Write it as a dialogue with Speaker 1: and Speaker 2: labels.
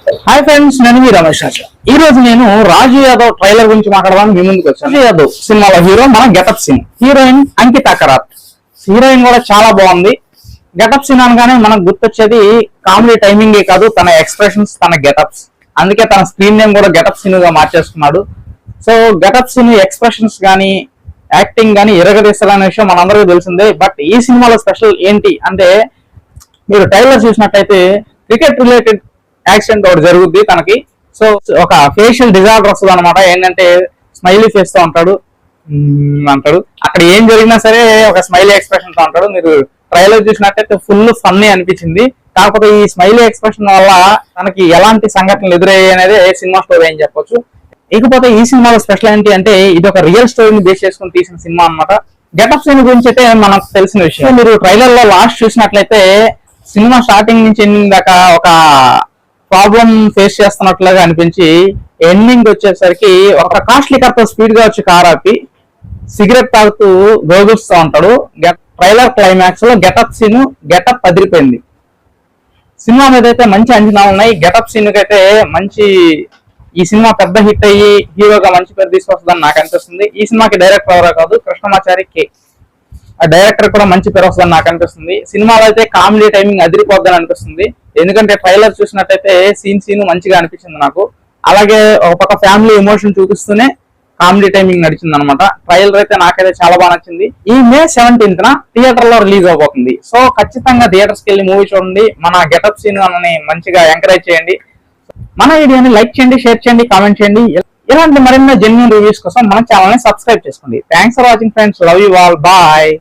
Speaker 1: Hi friends, నేను మీ రమేష్ రాజా. ఈ రోజు నేను రాజు యాదవ్ ట్రైలర్ గురించి మాట్లాడడానికి మీ ముందుకు వచ్చాను. రాజు యాదవ్ సినిమాలో హీరో మన గెటప్ సీన్, హీరోయిన్ అంకిత కరాత్. హీరోయిన్ కూడా చాలా బాగుంది. గెటప్ సీన్ అనగానే మనకు గుర్తొచ్చేది కామెడీ టైమింగే కాదు, తన ఎక్స్ప్రెషన్స్, తన గెటప్స్. అందుకే తన స్క్రీన్ నేమ్ కూడా గెటప్ సీన్ గా మార్చేసుకున్నాడు. సో గెటప్ సీన్ ఎక్స్ప్రెషన్స్ గానీ యాక్టింగ్ గానీ ఎరగదీస్తారనే విషయం మనందరికీ తెలిసిందే. బట్ ఈ సినిమాలో స్పెషల్ ఏంటి అంటే, మీరు ట్రైలర్ చూసినట్టయితే క్రికెట్ రిలేటెడ్ యాక్సిడెంట్ ఒకటి జరుగుద్ది తనకి. సో ఒక ఫేషియల్ డిజార్డర్ వస్తుంది అనమాట. ఏంటంటే స్మైలీ ఫేస్ తో ఉంటాడు అంటాడు. అక్కడ ఏం జరిగినా సరే ఒక స్మైలీ ఎక్స్ప్రెషన్ తో ఉంటాడు. మీరు ట్రైలర్ చూసినట్టయితే ఫుల్ ఫన్నీ అనిపించింది. కాకపోతే ఈ స్మైలీ ఎక్స్ప్రెషన్ వల్ల తనకి ఎలాంటి సంఘటనలు ఎదురయ్యాయి అనేది సినిమా స్టోరీ అని చెప్పొచ్చు. ఇకపోతే ఈ సినిమాలో స్పెషల్ ఏంటి అంటే, ఇది ఒక రియల్ స్టోరీని బేస్ చేసుకుని తీసిన సినిమా అనమాట. గెటప్ సీన్ గురించి అయితే మనకు తెలిసిన విషయం. మీరు ట్రైలర్ లో లాస్ట్ చూసినట్లయితే సినిమా స్టార్టింగ్ నుంచి ఎండింగ్ దాకా ఒక ప్రాబ్లం ఫేస్ చేస్తున్నట్లుగా అనిపించి, ఎండింగ్ వచ్చేసరికి ఒక కాస్ట్లీ కార్తో స్పీడ్ గా వచ్చి కార్ ఆపి సిగరెట్ తాగుతూ గోగుస్తూ ఉంటాడు. ట్రైలర్ క్లైమాక్స్ లో గెటప్ సీన్ గెటప్ అదిరిపోయింది. సినిమా మీద అయితే మంచి అంచనాలు ఉన్నాయి. గెటప్ సీన్ కి అయితే మంచి, ఈ సినిమా పెద్ద హిట్ అయ్యి హీరోగా మంచి పేరు తీసుకొస్తుందని నాకు అనిపిస్తుంది. ఈ సినిమాకి డైరెక్టర్ ఎవరో కాదు, కృష్ణమాచారి కే. ఆ డైరెక్టర్ కూడా మంచి పేరు వస్తుందని నాకు అనిపిస్తుంది. సినిమాలో అయితే కామెడీ టైమింగ్ అదిరిపోద్దని అనిపిస్తుంది. ఎందుకంటే ట్రైలర్ చూసినట్టయితే సీన్ మంచిగా అనిపించింది నాకు. అలాగే ఒక పక్క ఫ్యామిలీ ఎమోషన్ చూపిస్తూనే కామెడీ టైమింగ్ నడిచింది అనమాట. ట్రైలర్ అయితే నాకైతే చాలా బాగా నచ్చింది. ఈ మే 17th థియేటర్ లో రిలీజ్ అవబోతుంది. సో ఖచ్చితంగా థియేటర్స్ కి వెళ్ళి మూవీ చూడండి. మన గెటప్ సీన్ అని మంచిగా ఎంకరేజ్ చేయండి. మన వీడియోని లైక్ చేయండి, షేర్ చేయండి, కామెంట్ చేయండి. ఇలాంటి మరిన్ని జెన్యూన్ రివ్యూస్ కోసం మన ఛానల్ ని సబ్స్క్రైబ్ చేసుకోండి. Thanks for watching friends. Love you all. Bye.